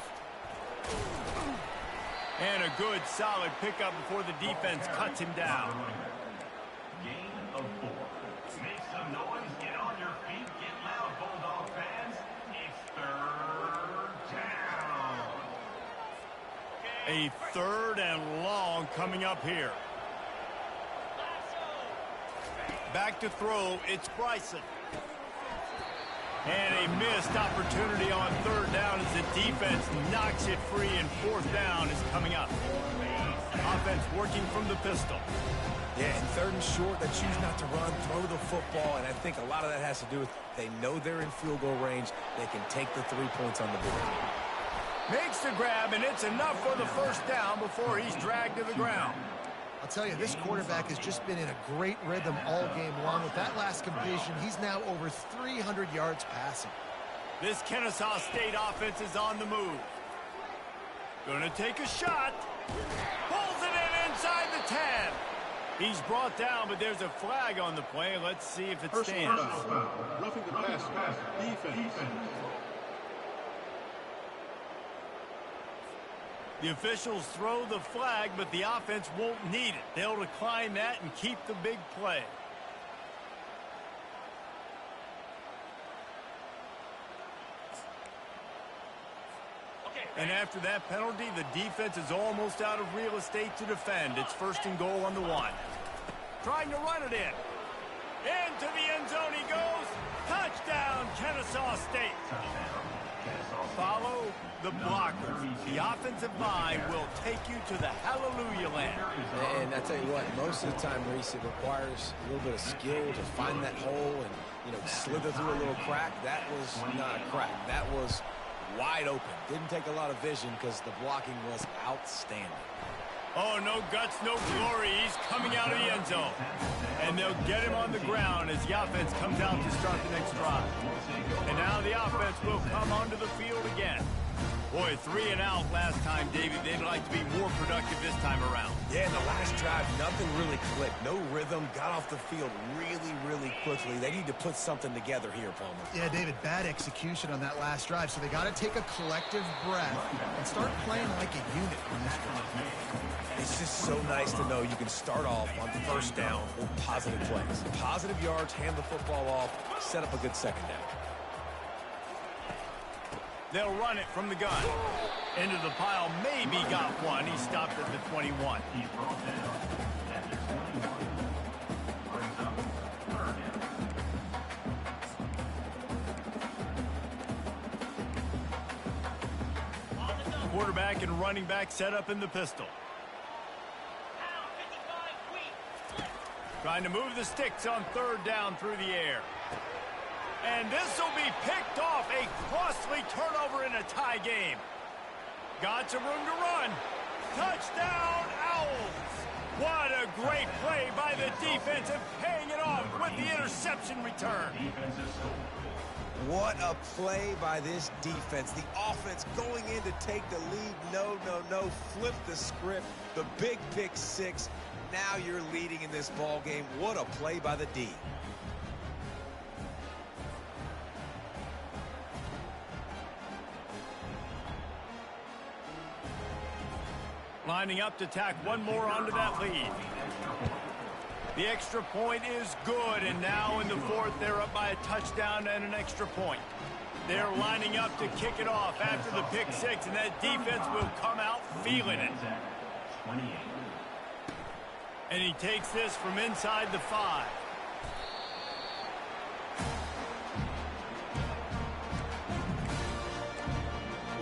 And a good, solid pickup before the defense cuts him down. Gain of 4. Make some noise. Get on your feet. Get loud, Bulldog fans. It's third down. A third and long coming up here. Back to throw. It's Bryson. And a missed opportunity on third down as the defense knocks it free, and fourth down is coming up. Offense working from the pistol. Yeah, and third and short, they choose not to run, throw the football, and I think a lot of that has to do with they know they're in field goal range. They can take the 3 points on the board. Makes the grab, and it's enough for the first down before he's dragged to the ground. I'll tell you, this quarterback has just been in a great rhythm all game long. With that last completion, he's now over 300 yards passing. This Kennesaw State offense is on the move. Gonna take a shot. Pulls it in inside the 10. He's brought down, but there's a flag on the play. Let's see if it stands. Roughing the passer. Defense. The officials throw the flag, but the offense won't need it. They'll decline that and keep the big play. And after that penalty, the defense is almost out of real estate to defend. It's first and goal on the 1. Trying to run it in. Into the end zone he goes. Touchdown, Kennesaw State. Follow the blockers. The offensive line will take you to the hallelujah land. And I tell you what, most of the time, Reese, it requires a little bit of skill to find that hole and, slither through a little crack. That was not a crack. That was wide open. Didn't take a lot of vision because the blocking was outstanding. Oh, no guts, no glory. He's coming out of the end zone. And they'll get him on the ground as the offense comes out to start the next drive. And now the offense will come onto the field again. Boy, 3 and out last time, David. They'd like to be more productive this time around. Yeah, in the last drive, nothing really clicked. No rhythm. Got off the field really, really quickly. They need to put something together here, Palmer. Yeah, David, bad execution on that last drive. So they got to take a collective breath and start playing like a unit on this drive. It's just so nice to know you can start off on first down with positive plays. Positive yards, hand the football off, set up a good second down. They'll run it from the gun. Into the pile, maybe got one. He stopped at the 21. He's brought down at the 21. Brings up third down. Quarterback and running back set up in the pistol. Trying to move the sticks on third down through the air. And this will be picked off. A costly turnover in a tie game. Got some room to run. Touchdown, Owls. What a great play by the defense and paying it off with the interception return. What a play by this defense. The offense going in to take the lead. No. Flip the script. The big pick 6. Now you're leading in this ball game. What a play by the D. Lining up to tack one more onto that lead. The extra point is good, and now in the fourth, they're up by a touchdown and an extra point. They're lining up to kick it off after the pick 6, and that defense will come out feeling it. 28. And he takes this from inside the 5.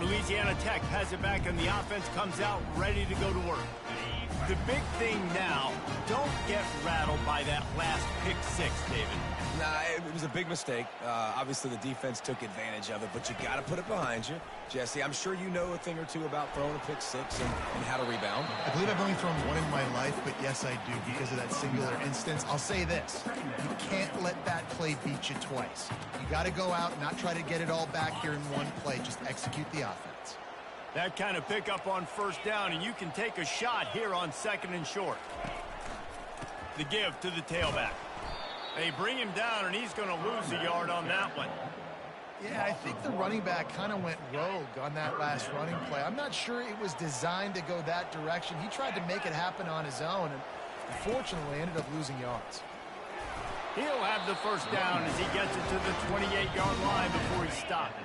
Louisiana Tech has it back, and the offense comes out ready to go to work. The big thing now, don't get rattled by that last pick six, David. Nah, it was a big mistake. Obviously, the defense took advantage of it, but you got to put it behind you. Jesse, I'm sure you know a thing or two about throwing a pick six and how to rebound. I believe I've only thrown one in my life, but yes, I do because of that singular instance. I'll say this. You can't let that play beat you twice. You got to go out and not try to get it all back here in one play. Just execute the offense. That kind of pickup on first down, and you can take a shot here on second and short. The give to the tailback. They bring him down, and he's going to lose a yard on that one. Yeah, I think the running back kind of went rogue on that last running play. I'm not sure it was designed to go that direction. He tried to make it happen on his own, and unfortunately ended up losing yards. He'll have the first down as he gets it to the 28-yard line before he's stopped.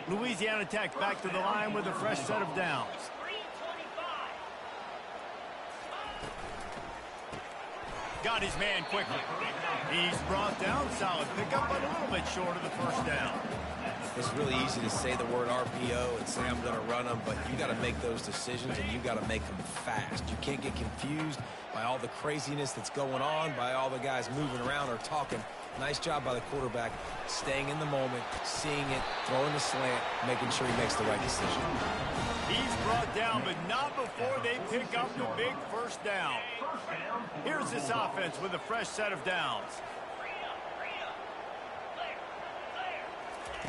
Louisiana Tech back to the line with a fresh set of downs. Got his man quickly. He's brought down, solid pickup, but a little bit short of the first down. It's really easy to say the word RPO and say I'm going to run them, but you got to make those decisions and you got to make them fast. You can't get confused by all the craziness that's going on, by all the guys moving around or talking. Nice job by the quarterback, staying in the moment, seeing it, throwing the slant, making sure he makes the right decision. He's brought down, but not before they pick up the big first down. Here's this offense with a fresh set of downs.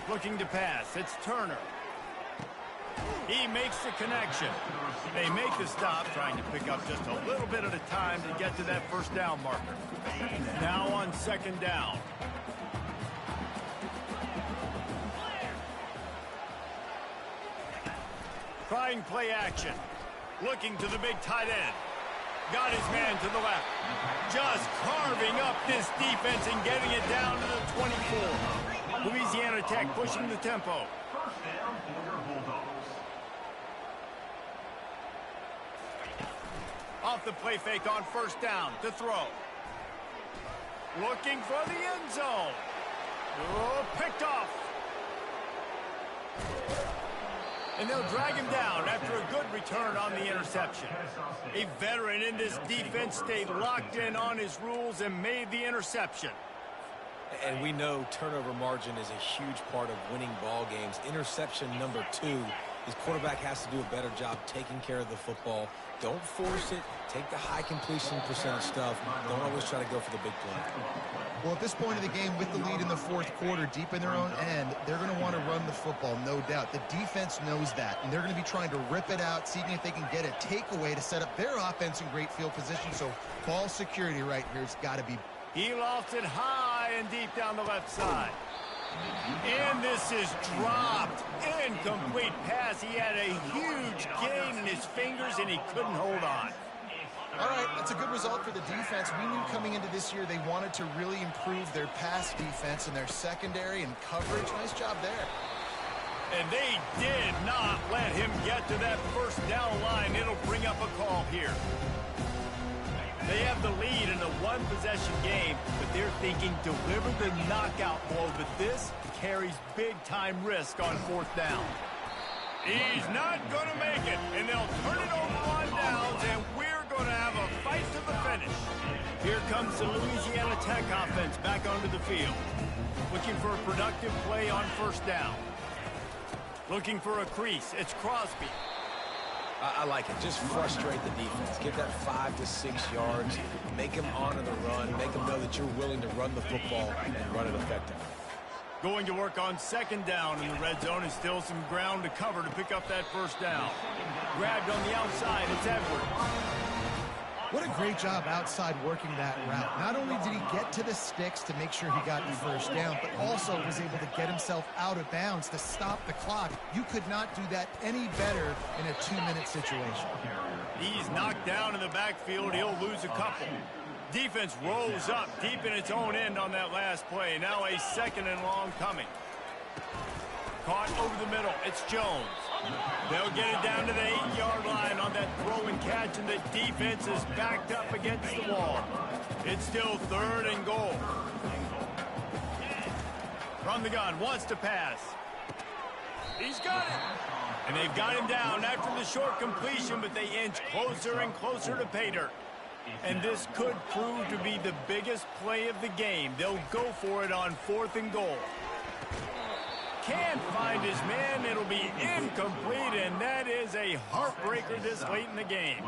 Looking to pass, it's Turner. He makes the connection. They make the stop, trying to pick up just a little bit at a time to get to that first down marker. Now on second down. Trying play action. Looking to the big tight end. Got his man to the left. Just carving up this defense and getting it down to the 24. Louisiana Tech pushing the tempo. First down for your Bulldogs. Off the play fake on first down to throw. Looking for the end zone. Oh, picked off. And they'll drag him down after a good return on the interception. A veteran in this defense stayed locked in on his rules and made the interception. And we know turnover margin is a huge part of winning ball games. Interception number 2, his quarterback has to do a better job taking care of the football. Don't force it. Take the high completion percentage stuff. Don't always try to go for the big play. Well, at this point of the game, with the lead in the fourth quarter, deep in their own end, they're going to want to run the football, no doubt. The defense knows that, and they're going to be trying to rip it out, seeing if they can get a takeaway to set up their offense in great field position. So ball security right here has got to be. He lofts it high and deep down the left side. And this is dropped. Incomplete pass. He had a huge gain in his fingers, and he couldn't hold on. All right, that's a good result for the defense. We knew coming into this year they wanted to really improve their pass defense and their secondary and coverage. Nice job there. And they did not let him get to that first down line. It'll bring up a call here. They have the lead in a one-possession game, but they're thinking deliver the knockout blow, but this carries big-time risk on fourth down. He's not going to make it, and they'll turn it over on downs, and we're going to have a fight to the finish. Here comes the Louisiana Tech offense back onto the field. Looking for a productive play on first down. Looking for a crease. It's Crosby. I like it. Just frustrate the defense. Give that 5 to 6 yards. Make them honor the run. Make them know that you're willing to run the football and run it effectively. Going to work on second down in the red zone, and still some ground to cover to pick up that first down. Grabbed on the outside, it's Edwards. What a great job outside working that route. Not only did he get to the sticks to make sure he got the first down, but also was able to get himself out of bounds to stop the clock. You could not do that any better in a 2-minute situation. He's knocked down in the backfield. He'll lose a couple. Defense rolls up deep in its own end on that last play. Now a second and long coming. Caught over the middle. It's Jones. They'll get it down to the 8-yard line on that throw and catch, and the defense is backed up against the wall. It's still third and goal. From the gun, wants to pass. He's got it. And they've got him down after the short completion, but they inch closer and closer to pay dirt. And this could prove to be the biggest play of the game. They'll go for it on 4th and goal. Can't find his man. It'll be incomplete, and that is a heartbreaker this late in the game.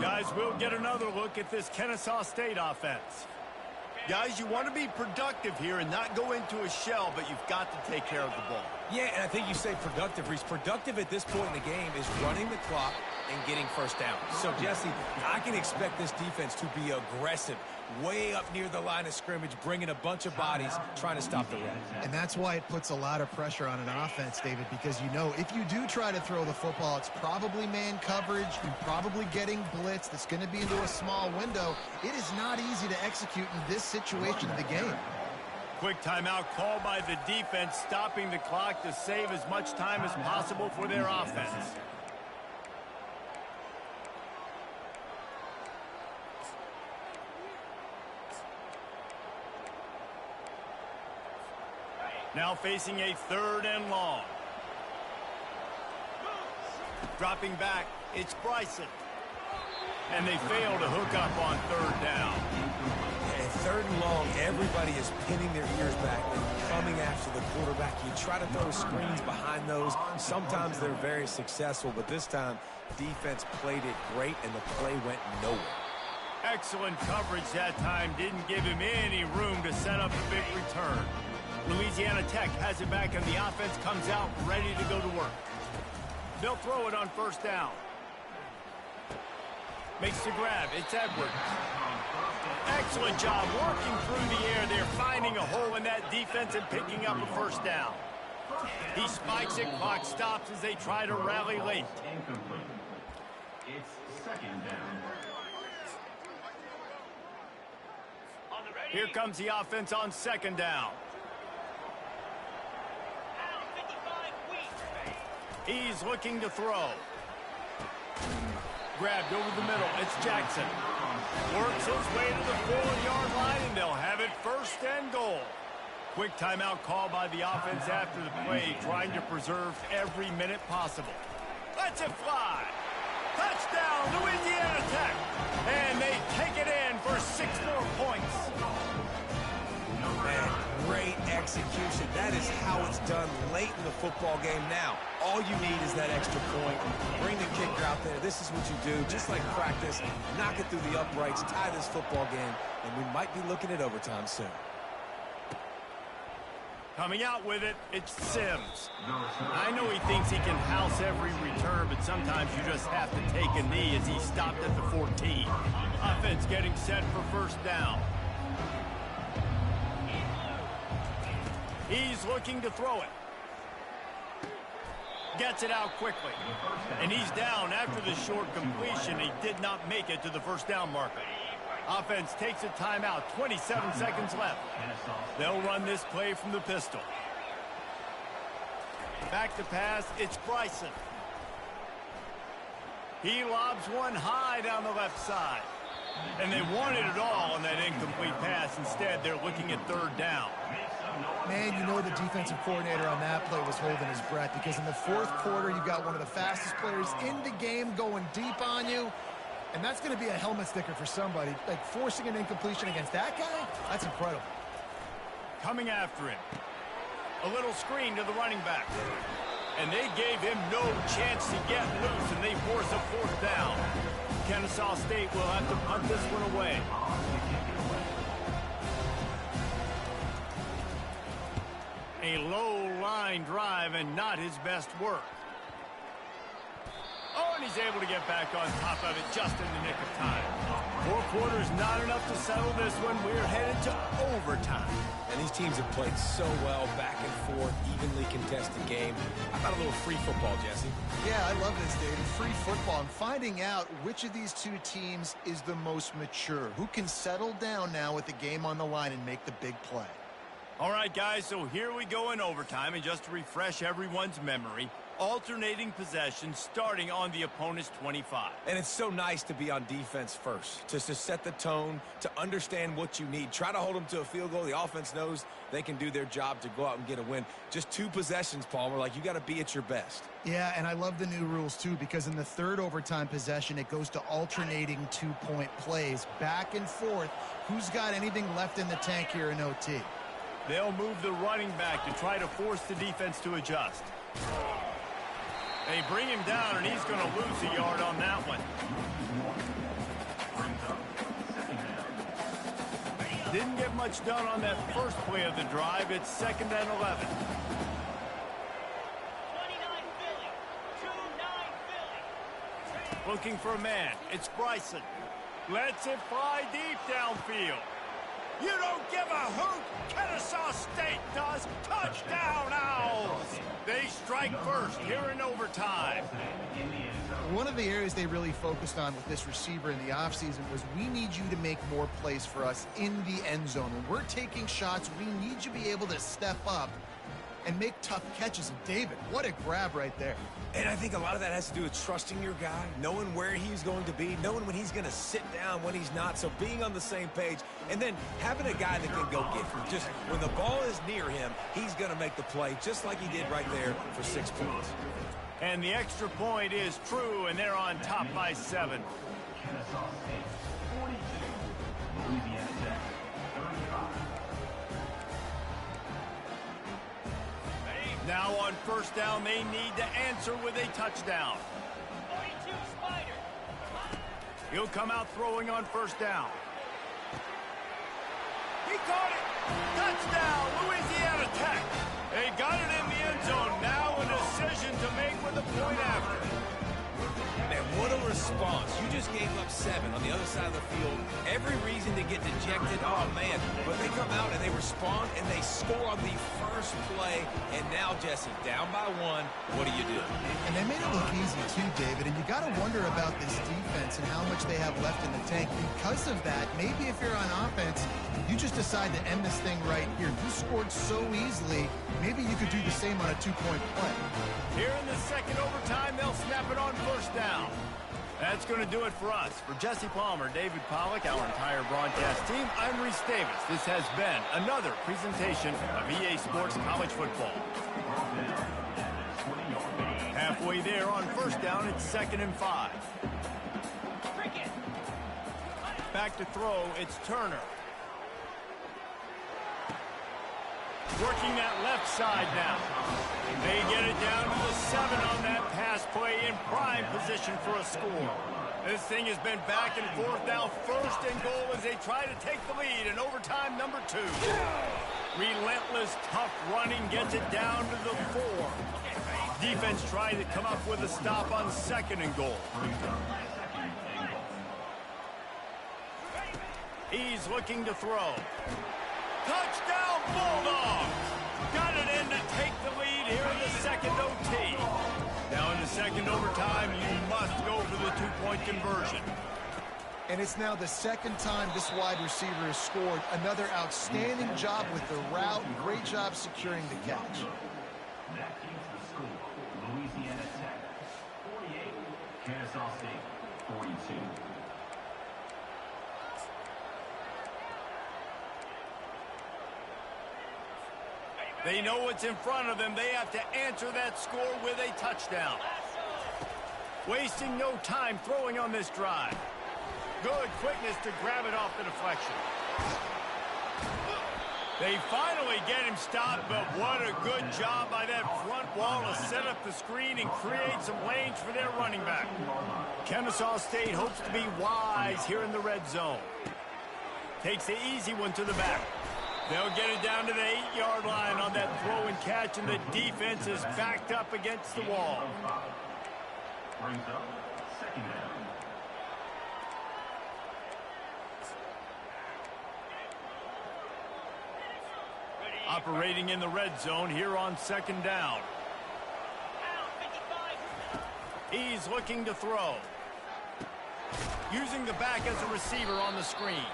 Guys, we'll get another look at this Kennesaw State offense. Guys, you want to be productive here and not go into a shell, but you've got to take care of the ball. Yeah, and I think you say productive, Reese. Productive at this point in the game is running the clock and getting first down. So, Jesse, I can expect this defense to be aggressive, way up near the line of scrimmage, bringing a bunch of bodies, trying to stop the run. And that's why it puts a lot of pressure on an offense, David, because you know if you do try to throw the football, it's probably man coverage, you're probably getting blitz that's going to be into a small window. It is not easy to execute in this situation of the game. Quick timeout called by the defense, stopping the clock to save as much time as possible for their offense. Now facing a 3rd and long. Dropping back, it's Bryson. And they fail to hook up on 3rd down. And 3rd and long, everybody is pinning their ears back and coming after the quarterback. You try to throw screens behind those. Sometimes they're very successful, but this time, defense played it great, and the play went nowhere. Excellent coverage that time. Didn't give him any room to set up a big return. Louisiana Tech has it back, and the offense comes out ready to go to work. They'll throw it on 1st down. Makes the grab. It's Edwards. Excellent job working through the air. They're finding a hole in that defense and picking up a 1st down. He spikes it. Clock stops as they try to rally late. Incomplete. It's 2nd down. Here comes the offense on 2nd down. He's looking to throw. Grabbed over the middle. It's Jackson. Works his way to the 4-yard line, and they'll have it 1st and goal. Quick timeout call by the offense after the play, trying to preserve every minute possible. Lets it fly. Touchdown, Louisiana Tech. And they take it in for 6 more points. Man, great execution. That is how it's done late in the football game now. All you need is that extra point. Bring the kicker out there. This is what you do, just like practice. Knock it through the uprights, tie this football game, and we might be looking at overtime soon. Coming out with it, it's Sims. I know he thinks he can house every return, but sometimes you just have to take a knee as he stopped at the 14. Offense getting set for 1st down. He's looking to throw it. Gets it out quickly. And he's down after the short completion. He did not make it to the 1st down marker. Offense takes a timeout. 27 seconds left. They'll run this play from the pistol. Back to pass. It's Bryson. He lobs one high down the left side. And they wanted it all on that incomplete pass. Instead, they're looking at 3rd down. Man, you know the defensive coordinator on that play was holding his breath, because in the 4th quarter, you got one of the fastest players in the game going deep on you, and that's going to be a helmet sticker for somebody. Like, forcing an incompletion against that guy, that's incredible. Coming after him. A little screen to the running back. And they gave him no chance to get loose, and they force a 4th down. Kennesaw State will have to punt this one away. A low line drive and not his best work. Oh, and he's able to get back on top of it just in the nick of time. 4 quarters not enough to settle this one. We're headed to overtime. And these teams have played so well, back and forth, evenly contested game. How about a little free football, Jesse? Yeah, I love this, David. Free football. I'm finding out which of these 2 teams is the most mature, who can settle down now with the game on the line and make the big play. All right, guys, so here we go in overtime, and just to refresh everyone's memory, Alternating possession starting on the opponent's 25. And it's so nice to be on defense first, to set the tone, to understand what you need. Try to hold them to a field goal. The offense knows they can do their job to go out and get a win. Just 2 possessions, Palmer. Like, you got to be at your best. Yeah, and I love the new rules, too, because in the third overtime possession, it goes to alternating 2-point plays, back and forth. Who's got anything left in the tank here in OT? They'll move the running back to try to force the defense to adjust. They bring him down, and he's going to lose a yard on that one. Didn't get much done on that first play of the drive. It's 2nd and 11. 29 Philly. 2-9 Philly. Looking for a man. It's Bryson. Lets it fly deep downfield. You don't give a hoot. Kennesaw State does. Touchdown, Owls. They strike first here in overtime. One of the areas they really focused on with this receiver in the offseason was we need you to make more plays for us in the end zone. When we're taking shots, we need you to be able to step up and make tough catches. And David, what a grab right there. And I think a lot of that has to do with trusting your guy, knowing where he's going to be, knowing when he's going to sit down, when he's not. So being on the same page, and then having a guy that can go get him. Just when the ball is near him, he's going to make the play, just like he did right there for 6 points. And the extra point is true, and they're on top by 7. Kennesaw State 42, Louisiana Tech 35. Now on first down, they need to answer with a touchdown. 42 Spider. He'll come out throwing on first down. He caught it. Touchdown, Louisiana Tech. They got it in the end zone. Now a decision to make with a point after. Man, what a response. You just gave up 7 on the other side of the field. Every reason to get dejected. Oh, man. But they come out and they respond and they score on the first play. And now, Jesse, down by 1. What do you do? And they made it look easy, too, David. And you got to wonder about this defense and how much they have left in the tank. Because of that, maybe if you're on offense, you just decide to end this thing right here. You scored so easily, maybe you could do the same on a 2-point play. Here in the second overtime, they'll snap it on first down. That's going to do it for us. For Jesse Palmer, David Pollack, our entire broadcast team, I'm Reese Davis. This has been another presentation of EA Sports College Football. Halfway there on first down, it's 2nd and 5. Back to throw, it's Turner. Working that left side now. They get it down to the 7 on that pass play in prime position for a score. This thing has been back and forth now. 1st and goal as they try to take the lead in overtime number 2. Relentless, tough running gets it down to the 4. Defense trying to come up with a stop on 2nd and goal. He's looking to throw. Touchdown, Bulldogs! Got it in to take the lead here in the second OT. Now in the second overtime, you must go for the 2-point conversion. And it's now the 2nd time this wide receiver has scored. Another outstanding job with the route. Great job securing the catch. That keeps the score. Louisiana Tech 48, Kennesaw State 42. They know what's in front of them. They have to answer that score with a touchdown. Wasting no time throwing on this drive. Good quickness to grab it off the deflection. They finally get him stopped, but what a good job by that front wall to set up the screen and create some lanes for their running back. Kennesaw State hopes to be wise here in the red zone. Takes the easy one to the back. They'll get it down to the 8-yard line on that throw and catch, and the defense is backed up against the wall. Brings up 2nd down. Operating in the red zone here on 2nd down. He's looking to throw. Using the back as a receiver on the screen.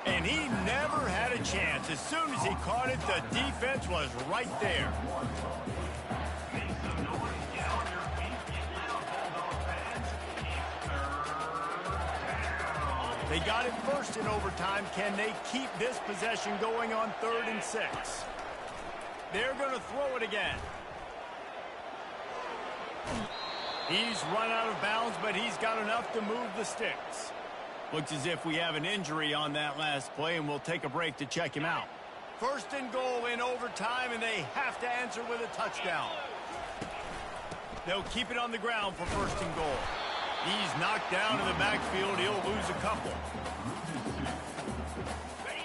And he never had a chance. As soon as he caught it, the defense was right there. They got it first in overtime. Can they keep this possession going on 3rd and 6? They're going to throw it again. He's run out of bounds, but he's got enough to move the sticks. Looks as if we have an injury on that last play, and we'll take a break to check him out. 1st and goal in overtime, and they have to answer with a touchdown. They'll keep it on the ground for 1st and goal. He's knocked down in the backfield. He'll lose a couple.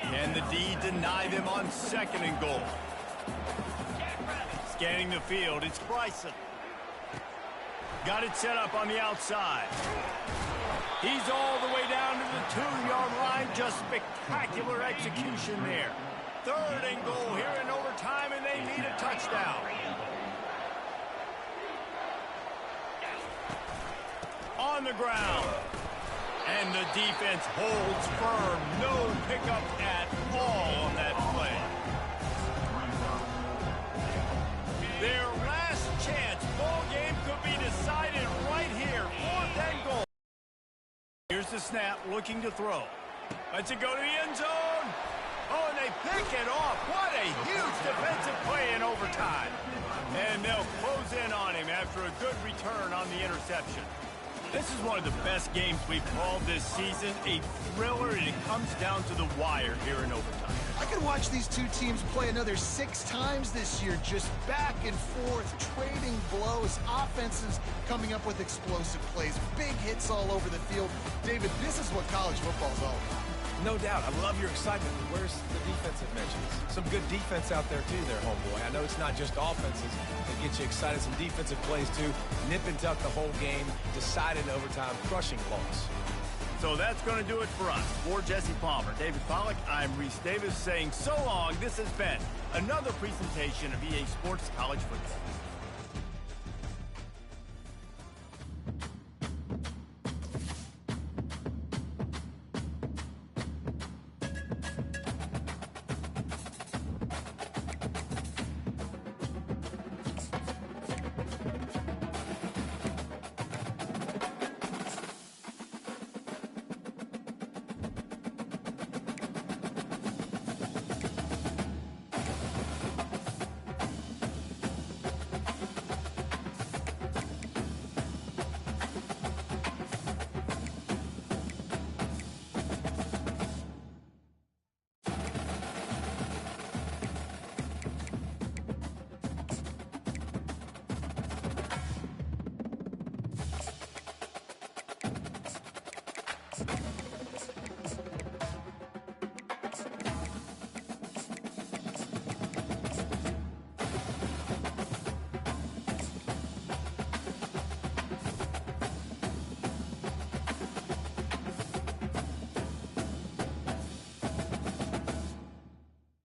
Can the D deny them on 2nd and goal? Scanning the field, it's Bryson. Got it set up on the outside. He's all the way down to the 2-yard line. Just spectacular execution there. 3rd and goal here in overtime, and they need a touchdown. On the ground. And the defense holds firm. No pickup at all on that play. Their last chance. Ball game could be decided right here. 4th and goal. Here's the snap, looking to throw. Lets it go to the end zone. Oh, and they pick it off. What a huge defensive play in overtime. And they'll close in on him after a good return on the interception. This is one of the best games we've called this season. A thriller, and it comes down to the wire here in overtime. I could watch these two teams play another 6 times this year, just back and forth, trading blows, offenses coming up with explosive plays, big hits all over the field. David, this is what college football is all about. No doubt. I love your excitement. Where's the defensive mentions? Some good defense out there, too, there, homeboy. I know it's not just offenses that get you excited. Some defensive plays, too. Nip and tuck the whole game. Decided in overtime. Crushing balls. So that's going to do it for us. For Jesse Palmer, David Pollack, I'm Reese Davis saying so long. This has been another presentation of EA Sports College Football.